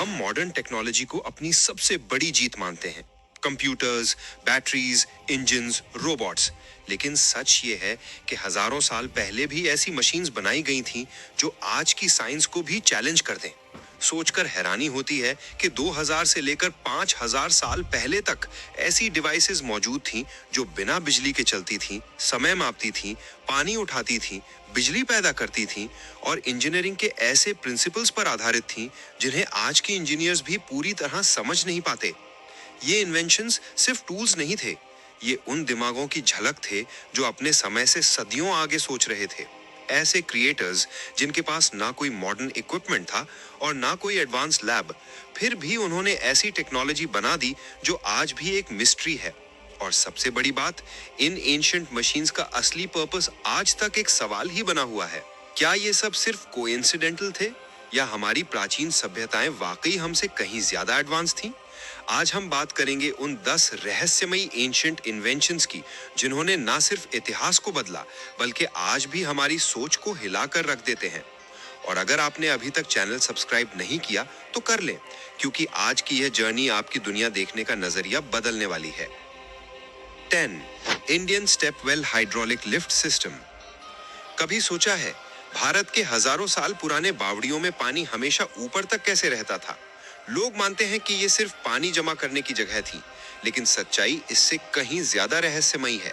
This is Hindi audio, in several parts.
हम मॉडर्न टेक्नोलॉजी को अपनी सबसे बड़ी जीत मानते हैं। Computers, batteries, engines, robots. लेकिन सच ये है कि हजारों साल पहले भी ऐसी मशीन्स बनाई गई थीं जो आज की साइंस को भी चैलेंज कर दें। सोचकर हैरानी होती है कि 2000 से लेकर 5000 साल पहले तक ऐसी डिवाइसेस मौजूद थीं जो बिना बिजली के चलती थीं, समय मापती थीं, पानी उठाती थीं, बिजली पैदा करती थीं और इंजीनियरिंग के ऐसे प्रिंसिपल्स पर आधारित थीं जिन्हें आज के इंजीनियर्स भी पूरी तरह समझ नहीं पाते। ये इन्वेंशंस सिर्फ टूल्स नहीं थे, ये उन दिमागों की झलक थे जो अपने समय से सदियों आगे सोच रहे थे। ऐसे क्रिएटर्स जिनके पास ना कोई मॉडर्न इक्विपमेंट था और ना कोई एडवांस लैब, फिर भी उन्होंने ऐसी टेक्नोलॉजी बना दी जो आज भी एक मिस्ट्री है। और सबसे बड़ी बात, इन एंशिएंट मशीन्स का असली पर्पस आज तक एक सवाल ही बना हुआ है। क्या ये सब सिर्फ कोइंसिडेंटल थे या हमारी प्राचीन सभ्यताएं वाकई हमसे कहीं ज्यादा एडवांस थीं? आज हम बात करेंगे उन 10 रहस्यमयी एंशिएंट इन्वेंशंस की जिन्होंने ना सिर्फ इतिहास को बदला बल्कि आज भी हमारी सोच को हिलाकर रख देते हैं। और अगर आपने अभी तक चैनल सब्सक्राइब नहीं किया तो कर लें, क्योंकि आज की यह जर्नी आपकी दुनिया देखने का नजरिया बदलने वाली है। 10. Indian stepwell hydraulic lift system. कभी सोचा है भारत के हजारों साल पुराने बावड़ियों में पानी हमेशा ऊपर तक कैसे रहता था? लोग मानते हैं कि ये सिर्फ पानी जमा करने की जगह थी, लेकिन सच्चाई इससे कहीं ज्यादा रहस्यमयी है।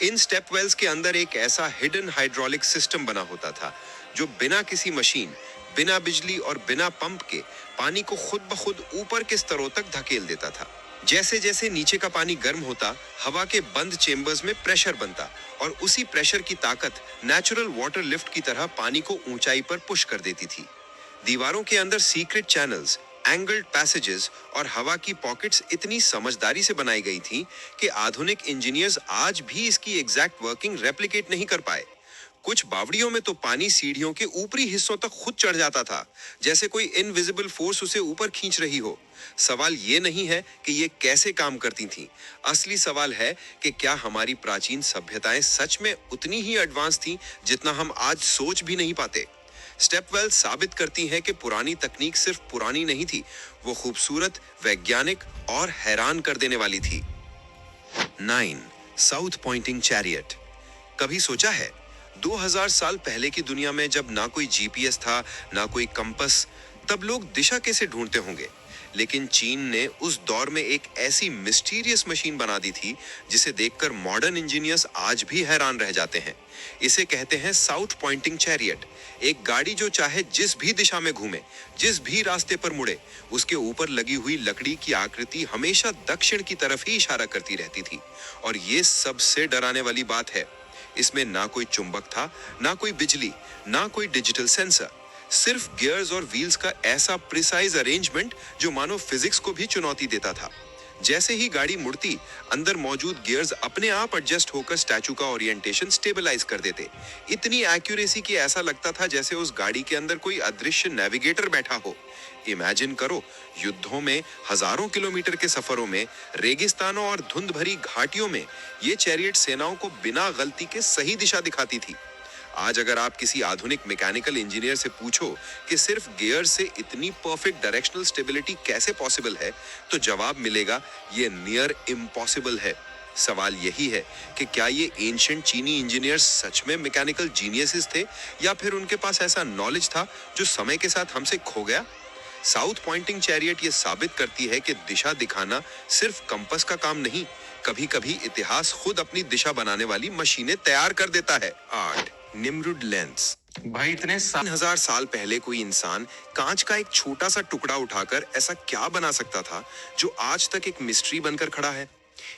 इन स्टेपवेल्स के अंदर एक ऐसा हिडन हाइड्रोलिक सिस्टम बना होता था जो बिना किसी मशीन, बिना बिजली और बिना पंप के पानी को खुद ब खुद ऊपर के स्तरों तक धकेल देता था। जैसे जैसे नीचे का पानी गर्म होता, हवा के बंद चेंबर्स में प्रेशर बनता और उसी प्रेशर की ताकत नेचुरल वाटर लिफ्ट की तरह पानी को ऊंचाई पर पुश कर देती थी। दीवारों के अंदर सीक्रेट चैनल्स, एंगल्ड पैसेजेस और हवा की पॉकेट्स इतनी समझदारी से बनाई गई थी कि आधुनिक इंजीनियर्स आज भी इसकी एग्जैक्ट वर्किंग रेप्लिकेट नहीं कर पाए। कुछ बावड़ियों में तो पानी सीढ़ियों के ऊपरी हिस्सों तक खुद चढ़ जाता था, जैसे कोई इनविजिबल फोर्स उसे ऊपर खींच रही हो। सवाल ये नहीं है कि ये कैसे काम करती थीं, असली सवाल है कि क्या हमारी प्राचीन सभ्यताएं सच में उतनी ही एडवांस थीं जितना हम आज सोच भी नहीं पाते। स्टेपवेल साबित करती हैं कि पुरानी तकनीक सिर्फ पुरानी नहीं थी, वो खूबसूरत, वैज्ञानिक और हैरान कर देने वाली थी। 9. South pointing chariot. कभी सोचा है 2000 साल पहले की दुनिया में जब ना कोई जीपीएस था, ना कोई कंपास, तब लोग दिशा कैसे ढूंढते होंगे? लेकिन चीन ने उस दौर में एक ऐसी मिस्टीरियस मशीन बना दी थी जिसे देखकर मॉडर्न इंजीनियर्स आज भी हैरान रह जाते हैं। इसे कहते हैं साउथ पॉइंटिंग चैरियट। एक गाड़ी जो चाहे जिस भी दिशा में घूमे, जिस भी रास्ते पर मुड़े, उसके ऊपर लगी हुई लकड़ी की आकृति हमेशा दक्षिण की तरफ ही इशारा करती रहती थी। और ये सबसे डराने वाली बात है, इसमें ना कोई चुंबक था, ना कोई बिजली, ना कोई डिजिटल सेंसर, सिर्फ गियर्स और व्हील्स का ऐसा प्रिसाइज अरेंजमेंट जो मानो फिजिक्स को भी चुनौती देता था। जैसे ही गाड़ी मुड़ती, अंदर मौजूद गियर्स अपने आप एडजस्ट होकर स्टैचू का ओरिएंटेशन स्टेबलाइज कर देते। इतनी एक्यूरेसी कि ऐसा लगता था जैसे उस गाड़ी के अंदर कोई अदृश्य नेविगेटर बैठा हो। इमेजिन करो, युद्धों में, हजारों किलोमीटर के सफरों में, रेगिस्तानों और धुंध भरी घाटियों में ये चैरियट सेनाओं को बिना गलती के सही दिशा दिखाती थी। आज अगर आप किसी आधुनिक मैकेनिकल इंजीनियर से पूछो कि सिर्फ गियर से इतनी परफेक्ट डायरेक्शनल स्टेबिलिटी कैसे पॉसिबल है, तो जवाब मिलेगा, ये नियर इम्पॉसिबल है। सवाल यही है कि क्या ये एंशिएंट चीनी इंजीनियर्स सच में मैकेनिकल जीनियसेस थे या फिर उनके पास ऐसा नॉलेज था जो समय के साथ हमसे खो गया? साउथ पॉइंटिंग चैरियट ये साबित करती है कि दिशा दिखाना सिर्फ कंपास का काम नहीं, कभी कभी इतिहास खुद अपनी दिशा बनाने वाली मशीनें तैयार कर देता है। 8. निम्रुड लेंस। भाई, इतने 3000 साल पहले कोई इंसान कांच का एक छोटा सा टुकड़ा उठाकर ऐसा क्या बना सकता था जो आज तक एक मिस्ट्री बनकर खड़ा है?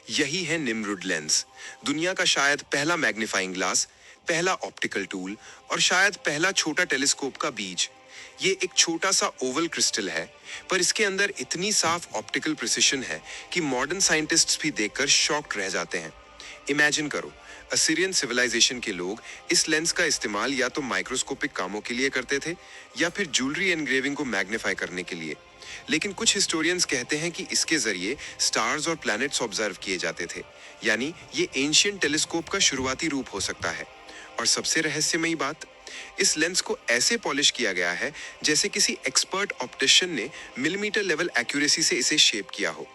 यही है निम्रुड लेंस, दुनिया का शायद पहला मैग्नीफाइंग ग्लास, पहला ऑप्टिकल टूल और शायद पहला छोटा टेलीस्कोप का बीज। ये एक छोटा सा ओवल क्रिस्टल है, पर इसके अंदर इतनी साफ ऑप्टिकल प्रिसिशन है कि मॉडर्न साइंटिस्ट्स भी देखकर शॉक्ड रह जाते हैं। इमेजिन करो, असीरियन सिविलाइजेशन के लोग इस लेंस का इस्तेमाल या तो माइक्रोस्कोपिक कामों के लिए करते थे या फिर ज्वेलरी एनग्रेविंग को मैग्नीफाई करने के लिए। लेकिन कुछ हिस्टोरियंस कहते हैं कि इसके जरिए स्टार्स और प्लैनेट्स ऑब्जर्व किए जाते थे, यानी ये एंशिएंट टेलीस्कोप का शुरुआती रूप हो सकता है। और सबसे रहस्यमयी बात, इस लेंस को ऐसे पॉलिश किया गया है जैसे किसी एक्सपर्ट ऑप्टिशियन ने मिलीमीटर लेवल एक्यूरेसी से इसे शेप किया हो।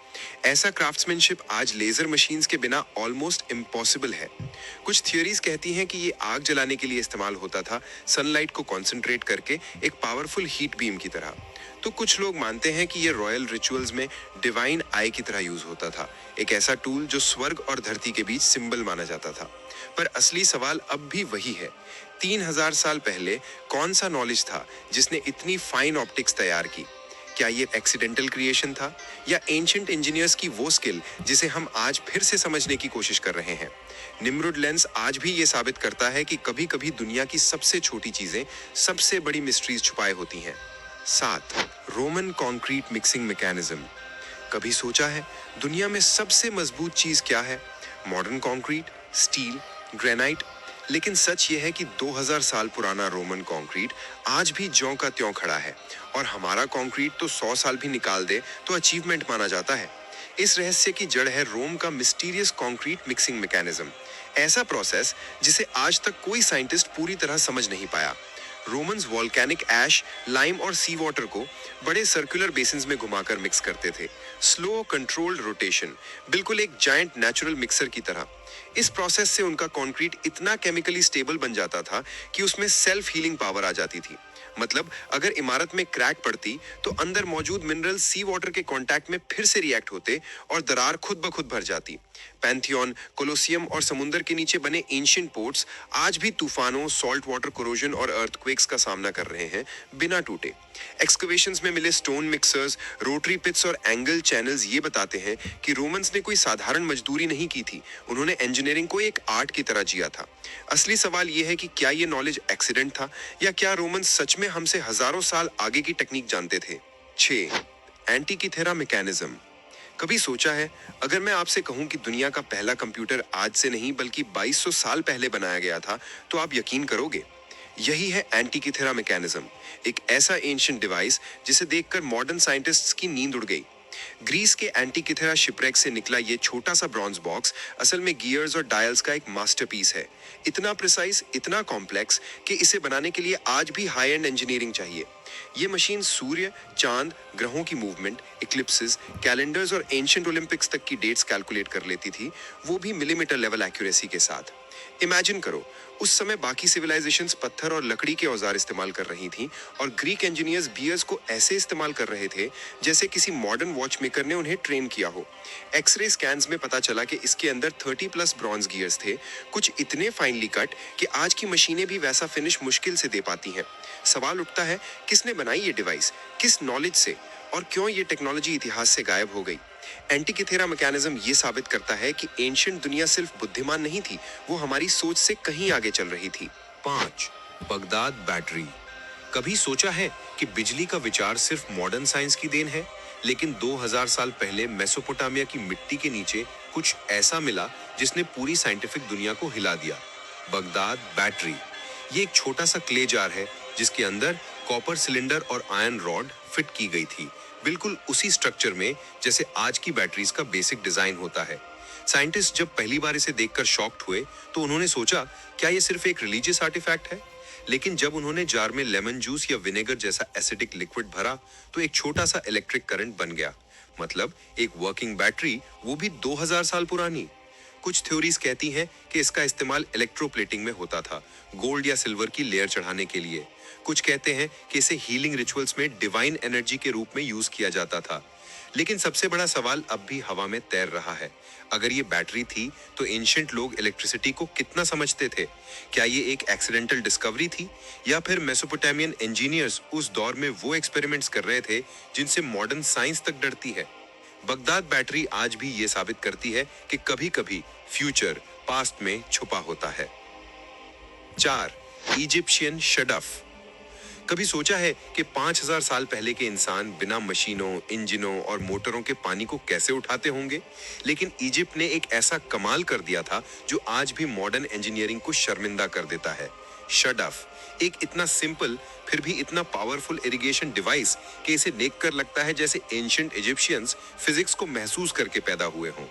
ऐसा क्राफ्ट्समैनशिप आज लेजर मशीन्स के बिना ऑलमोस्ट इम्पॉसिबल है। कुछ थियोरीज कहती हैं कि ये आग जलाने के लिए इस्तेमाल होता था, सनलाइट को कॉन्सेंट्रेट करके एक पावरफुल हीट बीम की तरह। तो कुछ लोग मानते हैं कि ये रॉयल रिचुअल्स में डिवाइन आई की तरह यूज होता था, एक ऐसा टूल जो स्वर्ग और धरती के बीच सिंबल माना जाता था। पर असली सवाल अब भी वही है, 3000 साल पहले कौन सा नॉलेज था जिसने इतनी फाइन ऑप्टिक्स तैयार की? क्या ये एक्सीडेंटल क्रिएशन था या एंशिएंट इंजीनियर्स की वो स्किल जिसे हम आज फिर से समझने की कोशिश कर रहे हैं? निम्रुड लेंस आज भी ये साबित करता है कि कभी-कभी दुनिया की सबसे छोटी चीजें सबसे बड़ी मिस्ट्रीज छुपाए होती हैं। 7. Roman concrete mixing mechanism. कभी सोचा है दुनिया में सबसे मजबूत चीज क्या है? Modern concrete, steel, granite? लेकिन सच यह है कि 2000 साल पुराना रोमन कंक्रीट आज भी ज्यों का त्यों खड़ा है, और हमारा कंक्रीट तो 100 साल भी निकाल दे तो अचीवमेंट माना जाता है। इस रहस्य की जड़ है रोम का मिस्टीरियस कंक्रीट मिक्सिंग मैकेनिज्म, ऐसा प्रोसेस जिसे आज तक कोई साइंटिस्ट पूरी तरह समझ नहीं पाया। रोमन्स वॉल्केनिक ऐश, लाइम और सी वाटर को बड़े सर्कुलर बेसिन्स में घुमाकर मिक्स करते थे। स्लो कंट्रोल्ड रोटेशन, बिल्कुल एक जायंट नेचुरल मिक्सर की तरह। इस प्रोसेस से उनका कंक्रीट इतना केमिकली स्टेबल बन जाता था कि उसमें सेल्फ हीलिंग पावर आ जाती थी। मतलब अगर इमारत में क्रैक पड़ती तो अंदर मौजूद मिनरल सी वाटर के कांटेक्ट में फिर से रिएक्ट होते और दरार खुद ब खुद भर जाती। पैंथियन, कोलोसियम और समुंदर के नीचे बने एंशिएंट पोर्ट्स आज भी तूफानों, सॉल्ट वाटर कोरोजन और अर्थक्वेक्स का सामना कर रहे हैं बिना टूटे। एक्सकवेशंस में मिले स्टोन मिक्सर्स, रोटरी पिट्स और एंगल चैनल्स ये बताते हैं कि रोमन्स ने कोई साधारण मजदूरी नहीं की थी, उन्होंने इंजीनियरिंग को एक आर्ट की तरह जिया था। असली सवाल ये है कि क्या ये नॉलेज एक्सीडेंट था या क्या रोमन्स सच में हमसे हजारों साल आगे की टेक्निक जानते थे? 6. एंटीकिथेरा मैकेनिज्म। कभी सोचा है अगर मैं आपसे कहूं कि दुनिया का पहला कंप्यूटर आज से नहीं बल्कि 2200 साल पहले बनाया गया था, तो आप यकीन करोगे? यही है एंटीकिथेरा मैकेनिज्म, एक ऐसा एंशिएंट डिवाइस जिसे देखकर मॉडर्न साइंटिस्ट्स की नींद उड़ गई। ग्रीस के एंटीकिथेरा शिपरेक से निकला ये छोटा सा ब्रॉन्ज बॉक्स असल में गियर्स और डायल्स का एक मास्टरपीस है। इतना प्रिसाइज, इतना कॉम्प्लेक्स कि इसे बनाने के लिए आज भी हाई एंड इंजीनियरिंग चाहिए। ये मशीन सूर्य, चांद, ग्रहों की मूवमेंट, इक्लिप्सेस, कैलेंडर्स और एंशिएंट ओलंपिक्स तक की डेट्स कैलकुलेट कर लेती थी, वो भी मिलीमीटर लेवल एक्यूरेसी के साथ। इमेजिन करो, उस समय बाकी सिविलाइजेशंस पत्थर और लकड़ी के औजार इस्तेमाल कर रही थीं और ग्रीक इंजीनियर्स बियर्स को ऐसे इस्तेमाल कर रहे थे जैसे किसी मॉडर्न वॉच मेकर ने उन्हें ट्रेन किया हो। एक्सरे स्कैन्स में पता चला कि इसके अंदर 30 प्लस ब्रॉन्ज गियर्स थे, कुछ इतने फाइनली कट कि आज की मशीनें भी वैसा फिनिश मुश्किल से दे पाती हैं। सवाल उठता है, किसने बनाई ये डिवाइस, किस नॉलेज से, और क्यों ये टेक्नोलॉजी इतिहास से गायब हो गई? एंटीकिथेरा मैकेनिज्म ये साबित करता है कि एंशिएंट दुनिया सिर्फ बुद्धिमान नहीं थी, वो हमारी सोच से कहीं आगे चल रही थी। 5. Baghdad battery. कभी सोचा है कि बिजली का विचार सिर्फ मॉडर्न साइंस की देन है? लेकिन 2000 साल पहले मेसोपोटामिया की मिट्टी के नीचे कुछ ऐसा मिला जिसने पूरी साइंटिफिक दुनिया को हिला दिया। Baghdad battery. ये एक छोटा सा क्ले जार है जिसके अंदर कॉपर सिलेंडर और आयरन रॉड फिट की गई थी, बिल्कुल उसी स्ट्रक्चर में जैसे आज की बैटरीज का बेसिक डिजाइन होता है। साइंटिस्ट जब पहली बार इसे देखकर शॉक्ड हुए तो उन्होंने सोचा क्या ये सिर्फ एक रिलीजियस आर्टिफैक्ट है? लेकिन जब उन्होंने जार में लेमन जूस या विनेगर जैसा एसिडिक लिक्विड भरा तो एक छोटा सा इलेक्ट्रिक करंट बन गया। मतलब एक वर्किंग बैटरी, वो भी 2000 साल पुरानी। कुछ थ्योरीज कहती हैं कि इसका इस्तेमाल इलेक्ट्रोप्लेटिंग में होता था, गोल्ड या सिल्वर की लेयर चढ़ाने के लिए। कुछ कहते हैं कि इसे हीलिंग रिचुअल्स में डिवाइन एनर्जी के रूप में यूज किया जाता था। लेकिन सबसे बड़ा सवाल अब भी हवा में तैर रहा है। अगर ये बैटरी थी तो एंशिएंट लोग इलेक्ट्रिसिटी को कितना समझते थे? क्या ये एक एक्सीडेंटल डिस्कवरी थी या फिर मेसोपोटामियन इंजीनियर्स उस दौर में वो एक्सपेरिमेंट्स कर रहे थे जिनसे मॉडर्न साइंस तक डरती है? बगदाद बैटरी आज भी ये साबित करती है कि कभी-कभी फ्यूचर पास्ट में छुपा होता है। 4. इजिप्शियन शडफ। कभी सोचा है कि 5000 साल पहले के इंसान बिना मशीनों, इंजनों और मोटरों के पानी को कैसे उठाते होंगे? लेकिन इजिप्ट ने एक ऐसा कमाल कर दिया था जो आज भी मॉडर्न इंजीनियरिंग को शर्मिंदा कर देता है। शडफ, एक इतना सिंपल फिर भी इतना पावरफुल इरिगेशन डिवाइस कि इसे देखकर लगता है जैसे एंशिएंट इजिप्शियंस फिजिक्स को महसूस करके पैदा हुए हों।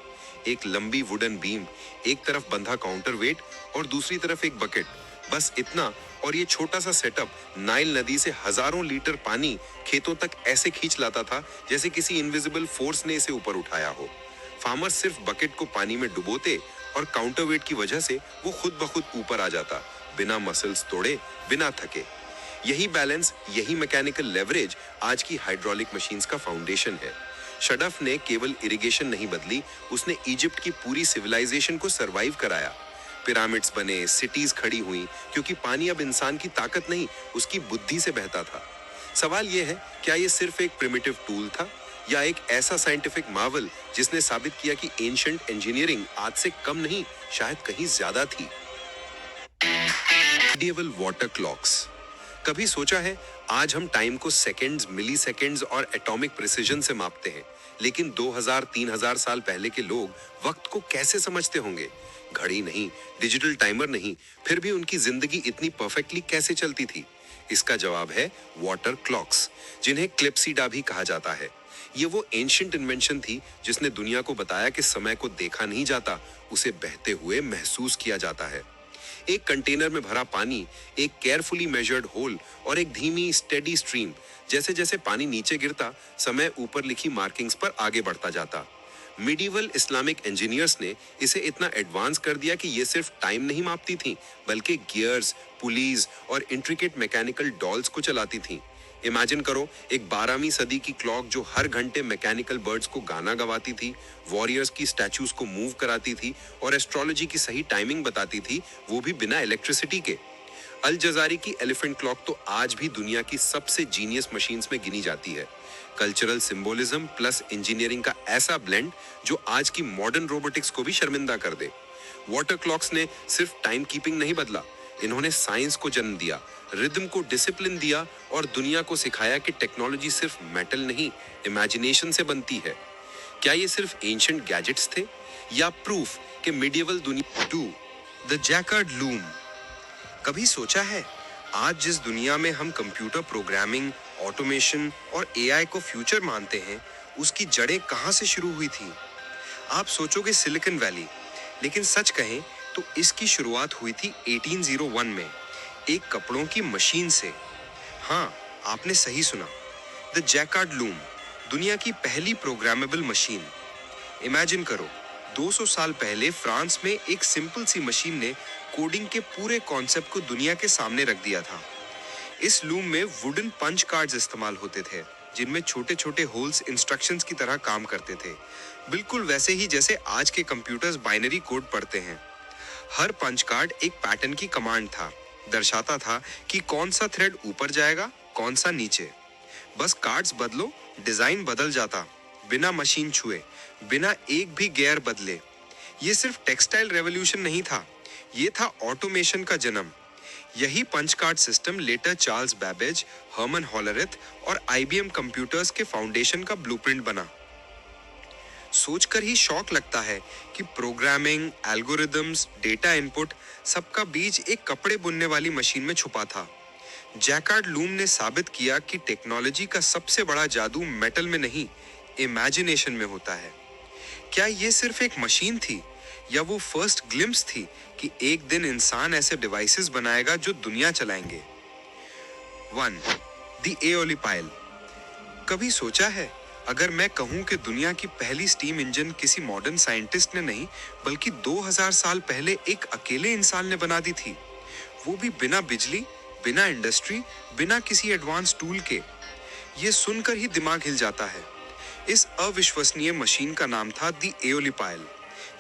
एक लंबी वुडन बीम, एक तरफ बंधा काउंटर वेट और दूसरी तरफ एक बकेट, बस इतना, और ये छोटा सा सेटअप नाइल नदी से हजारों लीटर पानी खेतों तक ऐसे खींच लाता था जैसे किसी इनविजिबल फोर्स ने इसे ऊपर उठाया हो। फार्मर सिर्फ बकेट को पानी में डुबोते और काउंटरवेट की वजह से वो खुद ब खुद ऊपर आ जाता, बिना मसल्स तोड़े, बिना थके। यही बैलेंस, यही मैकेनिकल लेवरेज आज की हाइड्रोलिक मशीन्स का फाउंडेशन है। शडफ ने केवल इरिगेशन नहीं बदली, उसने इजिप्ट की पूरी सिविलाइजेशन को सरवाइव कराया। पिरामिड्स बने, सिटीज खड़ी हुई, क्योंकि पानी अब इंसान की ताकत नहीं, उसकी बुद्धि से बहता था। सवाल यह है, क्या यह सिर्फ एक प्रिमिटिव टूल था या एक ऐसा साइंटिफिक मार्वल जिसने साबित किया कि एंशिएंट इंजीनियरिंग आज से कम नहीं, शायद कहीं ज्यादा थी। Medieval water clocks. कभी सोचा है, आज हम टाइम को सेकंड्स, मिली सेकंड्स और एटॉमिक प्रिसिजन से मापते हैं, लेकिन 2000-3000 साल पहले के लोग वक्त को कैसे समझते होंगे? घड़ी नहीं, डिजिटल टाइमर नहीं, फिर भी उनकी जिंदगी इतनी परफेक्टली कैसे चलती थी? इसका जवाब है वाटर क्लॉक्स, जिन्हें क्लिप्सिडा भी कहा जाता है। ये वो एंशिएंट इन्वेंशन थी जिसने दुनिया को बताया कि समय को देखा नहीं जाता, उसे बहते हुए महसूस किया जाता है। एक कंटेनर में भरा पानी, एक केयरफुली मेजर्ड होल और एक धीमी स्टेडी स्ट्रीम। जैसे जैसे पानी नीचे गिरता, समय ऊपर लिखी मार्किंग्स पर आगे बढ़ता जाता। मिडिवल इस्लामिक इंजीनियर्स ने इसे इतना एडवांस कर दिया कि ये सिर्फ टाइम नहीं मापती थी, बल्कि गियर्स, पुलीज और इंट्रिकेट मैकेनिकल डॉल्स को चलाती थी। इमेजिन करो, एक 12वीं सदी की क्लॉक जो हर घंटे मैकेनिकल बर्ड्स को गाना गवाती थी, वॉरियर्स की स्टैचूज को मूव कराती थी और एस्ट्रोलॉजी की सही टाइमिंग बताती थी, वो भी बिना इलेक्ट्रिसिटी के। अल जजारी की एलिफेंट क्लॉक तो आज भी दुनिया की सबसे जीनियस मशीन्स में गिनी जाती है। कल्चरल सिंबोलिज्म प्लस इंजीनियरिंग का ऐसा ब्लेंड जो आज की मॉडर्न रोबोटिक्स को भी शर्मिंदा कर दे। वाटर क्लॉक्स ने सिर्फ टाइम कीपिंग नहीं बदला, इन्होंने साइंस को जन्म दिया, रिदम को डिसिप्लिन दिया और दुनिया को सिखाया कि टेक्नोलॉजी सिर्फ मेटल नहीं, इमेजिनेशन से बनती है। क्या ये सिर्फ एंशिएंट गैजेट्स थे या प्रूफ कि मिडिएवल दुनिया? 2. The jacquard loom. कभी सोचा है, आज जिस दुनिया में हम कंप्यूटर प्रोग्रामिंग, ऑटोमेशन और एआई को फ्यूचर मानते हैं, उसकी जड़ें कहां से शुरू हुई थी? आप सोचोगे सिलिकॉन वैली, लेकिन सच कहें तो इसकी शुरुआत हुई थी 1801 में, एक कपड़ों की मशीन से। हाँ, आपने सही सुना, द जैकार्ड लूम, दुनिया की पहली प्रोग्रामेबल मशीन। इमेजिन करो, 200 साल पहले फ्रांस में एक सिंपल सी मशीन ने कोडिंग के पूरे कॉन्सेप्ट को दुनिया के सामने रख दिया था। इस लूम में वुडन पंच कार्ड्स इस्तेमाल होते थे, जिनमें छोटे छोटे होल्स इंस्ट्रक्शंस की तरह काम करते थे, बिल्कुल वैसे ही जैसे आज के कंप्यूटर्स बाइनरी कोड पढ़ते हैं। हर पंच कार्ड एक पैटर्न की कमांड था, दर्शाता था कि कौन सा थ्रेड ऊपर जाएगा, कौन सा नीचे। बस कार्ड्स बदलो, डिजाइन बदल जाता, बिना मशीन छुए, बिना एक भी गियर बदले। ये सिर्फ टेक्सटाइल रेवोल्यूशन नहीं था, ये था ऑटोमेशन का जन्म। यही punch card system later Charles Babbage, Herman Hollerith और आईबीएम कंप्यूटर्स के फाउंडेशन का ब्लूप्रिंट बना। सोचकर ही शौक लगता है कि प्रोग्रामिंग, एल्गोरिदम्स, डेटा इनपुट, सबका बीज एक कपड़े बुनने वाली मशीन में छुपा था। जैकार्ड लूम ने साबित किया कि टेक्नोलॉजी का सबसे बड़ा जादू मेटल में नहीं, इमेजिनेशन में होता है। क्या ये सिर्फ एक मशीन थी या वो फर्स्ट ग्लिम्स थी कि एक दिन इंसान ऐसे डिवाइसेस बनाएगा जो दुनिया चलाएंगे? 1. The aioli pile. कभी सोचा है, अगर मैं कहूं कि दुनिया की पहली स्टीम इंजन किसी मॉडर्न साइंटिस्ट ने नहीं, बल्कि 2000 साल पहले एक अकेले इंसान ने बना दी थी, वो भी बिना बिजली, बिना इंडस्ट्री, बिना किसी एडवांस टूल के। ये सुनकर ही दिमाग हिल जाता है। इस अविश्वसनीय मशीन का नाम था द एओली पाइल,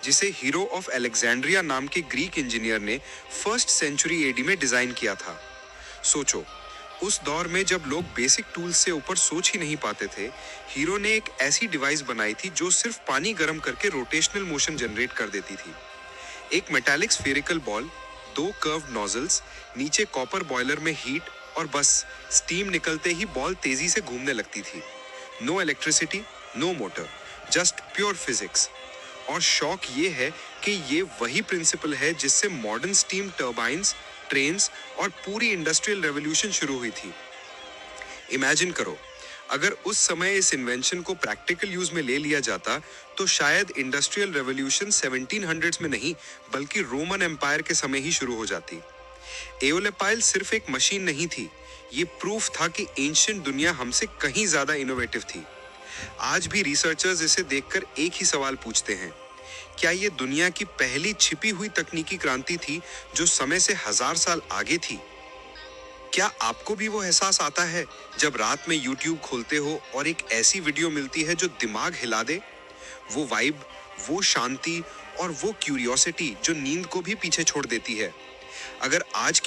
जिसे हीरो ऑफ अलेक्जेंड्रिया नाम के ग्रीक इंजीनियर ने 1st सेंचुरी एडी में डिजाइन किया था। सोचो, उस दौर में जब लोग बेसिक टूल्स से ऊपर सोच ही नहीं पाते थे, हीरो ने एक ऐसी डिवाइस बनाई थी जो सिर्फ पानी गर्म करके रोटेशनल मोशन जनरेट कर देती थी। एक metallic spherical ball, 2 curved nozzles, नीचे कॉपर बॉयलर में हीट और बस स्टीम निकलते ही बॉल तेजी से घूमने लगती थी। No electricity, no motor, just pure physics. और शौक ये है कि ये वही प्रिंसिपल है जिससे मॉडर्न स्टीम टर्बाइंस, ट्रेन्स और पूरी इंडस्ट्रियल रेवोल्यूशन शुरू हुई थी। इमेजिन करो, अगर उस समय इस इन्वेंशन को प्रैक्टिकल यूज में ले लिया जाता तो शायद इंडस्ट्रियल रेवोल्यूशन 1700s में नहीं, बल्कि रोमन एम्पायर के समय ही शुरू हो जाती। एओलेपाइल सिर्फ एक मशीन नहीं थी, ये प्रूफ था कि एंशिएंट दुनिया हमसे कहीं ज्यादा इनोवेटिव थी। आज भी रिसर्चर्स इसे देखकर एक ही सवाल पूछते हैं, क्या ये दुनिया की पहली छिपी हुई तकनीकी क्रांति थी जो समय से 1000 साल आगे थी? क्या आपको भी वो एहसास आता है जब रात में यूट्यूब खोलते हो और एक ऐसी वीडियो मिलती है जो दिमाग हिला दे? वो वाइब, वो शांति और वो क्यूरियोसिटी जो नींद को भी पीछे छोड़ देती है। अगर आज की